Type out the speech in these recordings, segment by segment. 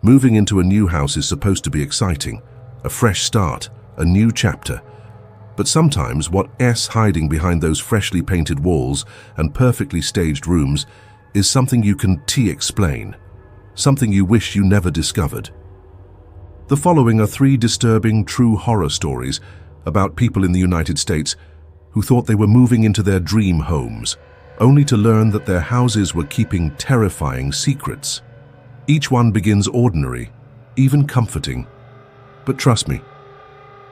Moving into a new house is supposed to be exciting, a fresh start, a new chapter. But sometimes what's hiding behind those freshly painted walls and perfectly staged rooms is something you can explain, something you wish you never discovered. The following are 3 disturbing true horror stories about people in the United States who thought they were moving into their dream homes, only to learn that their houses were keeping terrifying secrets. Each one begins ordinary, even comforting. But trust me,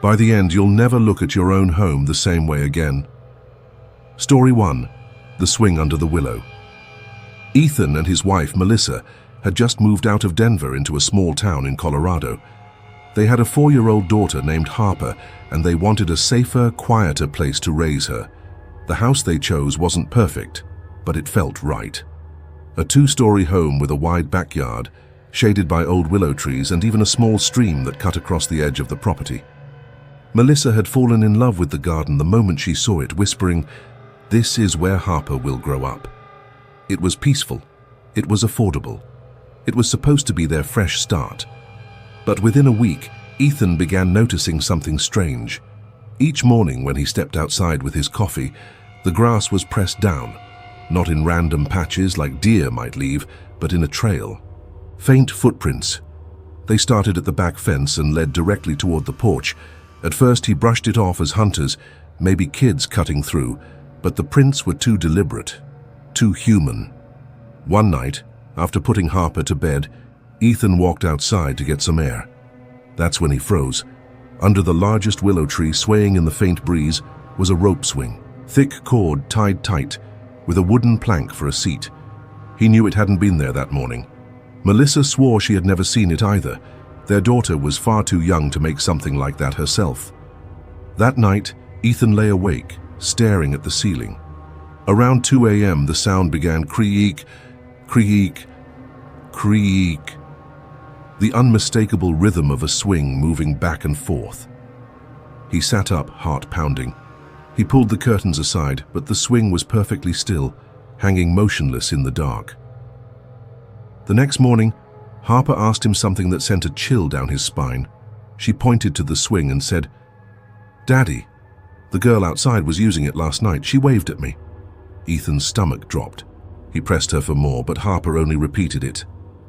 by the end you'll never look at your own home the same way again. Story 1. The Swing Under the Willow. Ethan and his wife, Melissa, had just moved out of Denver into a small town in Colorado. They had a 4-year-old daughter named Harper, and they wanted a safer, quieter place to raise her. The house they chose wasn't perfect, but it felt right. A 2-story home with a wide backyard, shaded by old willow trees and even a small stream that cut across the edge of the property. Melissa had fallen in love with the garden the moment she saw it, whispering, "This is where Harper will grow up." It was peaceful. It was affordable. It was supposed to be their fresh start. But within a week, Ethan began noticing something strange. Each morning when he stepped outside with his coffee, the grass was pressed down, not in random patches like deer might leave, but in a trail. Faint footprints. They started at the back fence and led directly toward the porch. At first he brushed it off as hunters, maybe kids cutting through, but the prints were too deliberate, too human. One night, after putting Harper to bed, Ethan walked outside to get some air. That's when he froze. Under the largest willow tree, swaying in the faint breeze, was a rope swing, thick cord tied tight, with a wooden plank for a seat. He knew it hadn't been there that morning. Melissa swore she had never seen it either. Their daughter was far too young to make something like that herself. That night, Ethan lay awake, staring at the ceiling. Around 2 a.m., the sound began creak, creak, creak. The unmistakable rhythm of a swing moving back and forth. He sat up, heart pounding. He pulled the curtains aside, but the swing was perfectly still, hanging motionless in the dark. The next morning, Harper asked him something that sent a chill down his spine. She pointed to the swing and said, "Daddy, the girl outside was using it last night. She waved at me." Ethan's stomach dropped. He pressed her for more, but Harper only repeated it.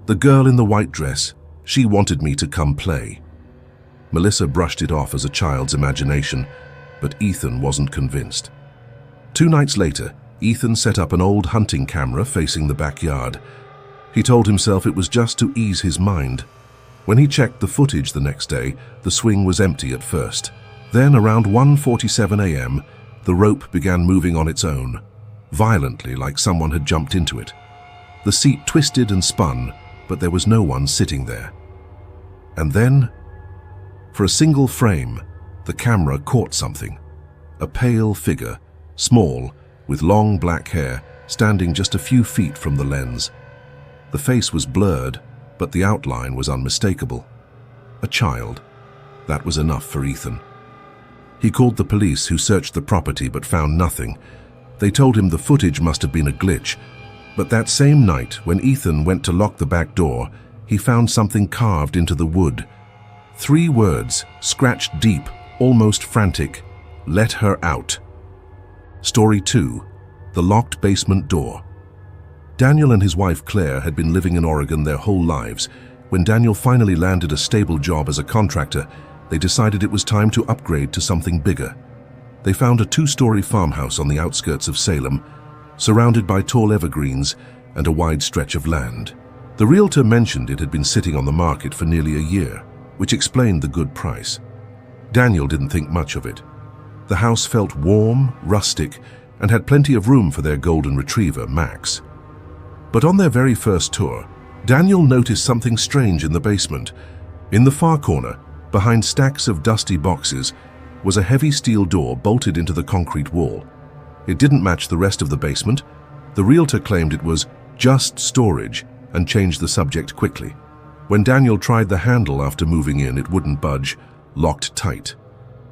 "The girl in the white dress. She wanted me to come play." Melissa brushed it off as a child's imagination, but Ethan wasn't convinced. 2 nights later, Ethan set up an old hunting camera facing the backyard. He told himself it was just to ease his mind. When he checked the footage the next day, the swing was empty at first. Then, around 1:47 a.m., the rope began moving on its own, violently, like someone had jumped into it. The seat twisted and spun, but there was no one sitting there. And then, for a single frame, the camera caught something. A pale figure, small, with long black hair, standing just a few feet from the lens. The face was blurred, but the outline was unmistakable. A child. That was enough for Ethan. He called the police, who searched the property but found nothing. They told him the footage must have been a glitch. But that same night, when Ethan went to lock the back door, he found something carved into the wood. 3 words, scratched deep, almost frantic: "Let her out." Story 2. The Locked Basement Door. Daniel and his wife Claire had been living in Oregon their whole lives. When Daniel finally landed a stable job as a contractor, they decided it was time to upgrade to something bigger. They found a 2-story farmhouse on the outskirts of Salem, surrounded by tall evergreens and a wide stretch of land. The realtor mentioned it had been sitting on the market for nearly a year, which explained the good price. Daniel didn't think much of it. The house felt warm, rustic, and had plenty of room for their golden retriever, Max. But on their very first tour, Daniel noticed something strange in the basement. In the far corner, behind stacks of dusty boxes, was a heavy steel door bolted into the concrete wall. It didn't match the rest of the basement. The realtor claimed it was just storage and changed the subject quickly. When Daniel tried the handle after moving in, it wouldn't budge, locked tight.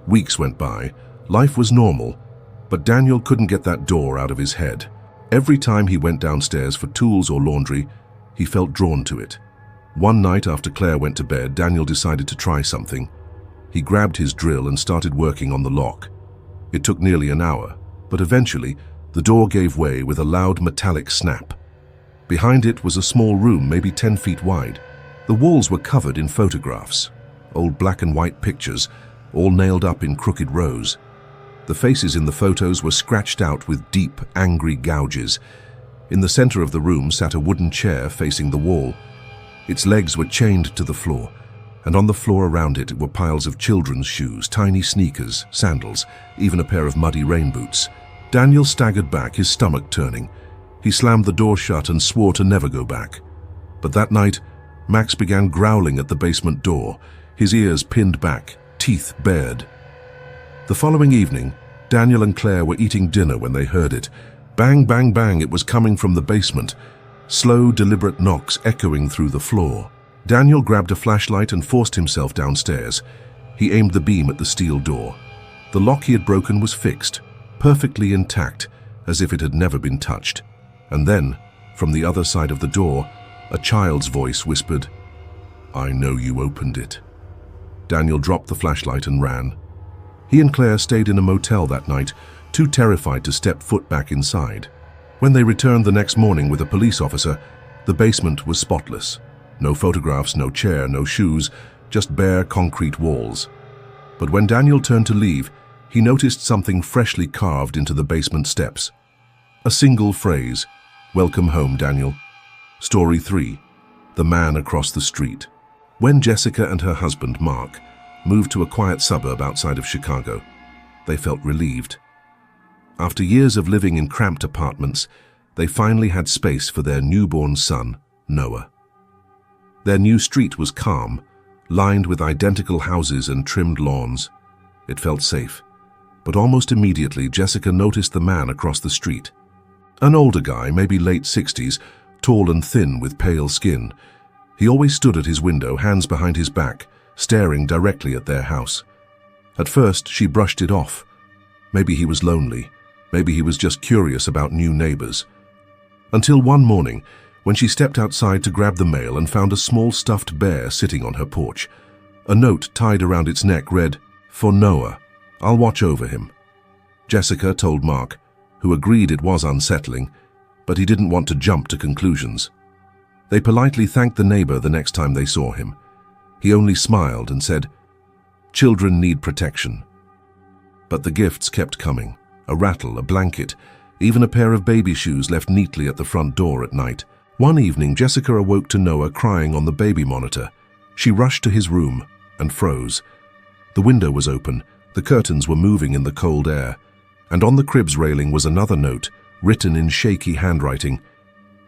Weeks went by. Life was normal, but Daniel couldn't get that door out of his head. Every time he went downstairs for tools or laundry, he felt drawn to it. One night after Claire went to bed, Daniel decided to try something. He grabbed his drill and started working on the lock. It took nearly an hour, but eventually the door gave way with a loud metallic snap. Behind it was a small room, maybe 10 feet wide. The walls were covered in photographs, old black and white pictures, all nailed up in crooked rows. The faces in the photos were scratched out with deep, angry gouges. In the center of the room sat a wooden chair facing the wall. Its legs were chained to the floor, and on the floor around it were piles of children's shoes, tiny sneakers, sandals, even a pair of muddy rain boots. Daniel staggered back, his stomach turning. He slammed the door shut and swore to never go back. But that night, Max began growling at the basement door, his ears pinned back, teeth bared. The following evening, Daniel and Claire were eating dinner when they heard it. Bang, bang, bang, it was coming from the basement. Slow, deliberate knocks echoing through the floor. Daniel grabbed a flashlight and forced himself downstairs. He aimed the beam at the steel door. The lock he had broken was fixed, perfectly intact, as if it had never been touched. And then, from the other side of the door, a child's voice whispered, "I know you opened it." Daniel dropped the flashlight and ran. He and Claire stayed in a motel that night, too terrified to step foot back inside. When they returned the next morning with a police officer, the basement was spotless. No photographs, no chair, no shoes, just bare concrete walls. But when Daniel turned to leave, he noticed something freshly carved into the basement steps. A single phrase, "Welcome home, Daniel." Story 3. The Man Across the Street. When Jessica and her husband, Mark, moved to a quiet suburb outside of Chicago, they felt relieved. After years of living in cramped apartments, they finally had space for their newborn son, Noah. Their new street was calm, lined with identical houses and trimmed lawns. It felt safe, but almost immediately Jessica noticed the man across the street. An older guy, maybe late 60s, tall and thin with pale skin. He always stood at his window, hands behind his back, staring directly at their house. At first, she brushed it off. Maybe he was lonely. Maybe he was just curious about new neighbors. Until one morning, when she stepped outside to grab the mail and found a small stuffed bear sitting on her porch. A note tied around its neck read, "For Noah, I'll watch over him." Jessica told Mark, who agreed it was unsettling, but he didn't want to jump to conclusions. They politely thanked the neighbor the next time they saw him. He only smiled and said, "Children need protection." But the gifts kept coming. A rattle, a blanket, even a pair of baby shoes left neatly at the front door at night. One evening, Jessica awoke to Noah crying on the baby monitor. She rushed to his room and froze. The window was open, the curtains were moving in the cold air, and on the crib's railing was another note, written in shaky handwriting,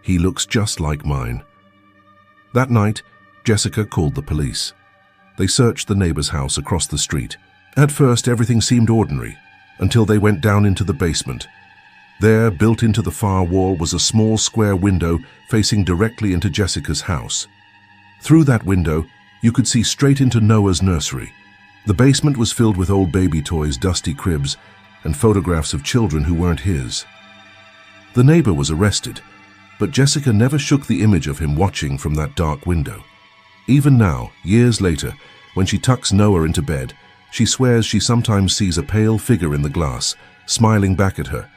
"He looks just like mine." That night, Jessica called the police. They searched the neighbor's house across the street. At first, everything seemed ordinary, until they went down into the basement. There, built into the far wall, was a small square window facing directly into Jessica's house. Through that window, you could see straight into Noah's nursery. The basement was filled with old baby toys, dusty cribs, and photographs of children who weren't his. The neighbor was arrested, but Jessica never shook the image of him watching from that dark window. Even now, years later, when she tucks Noah into bed, she swears she sometimes sees a pale figure in the glass, smiling back at her,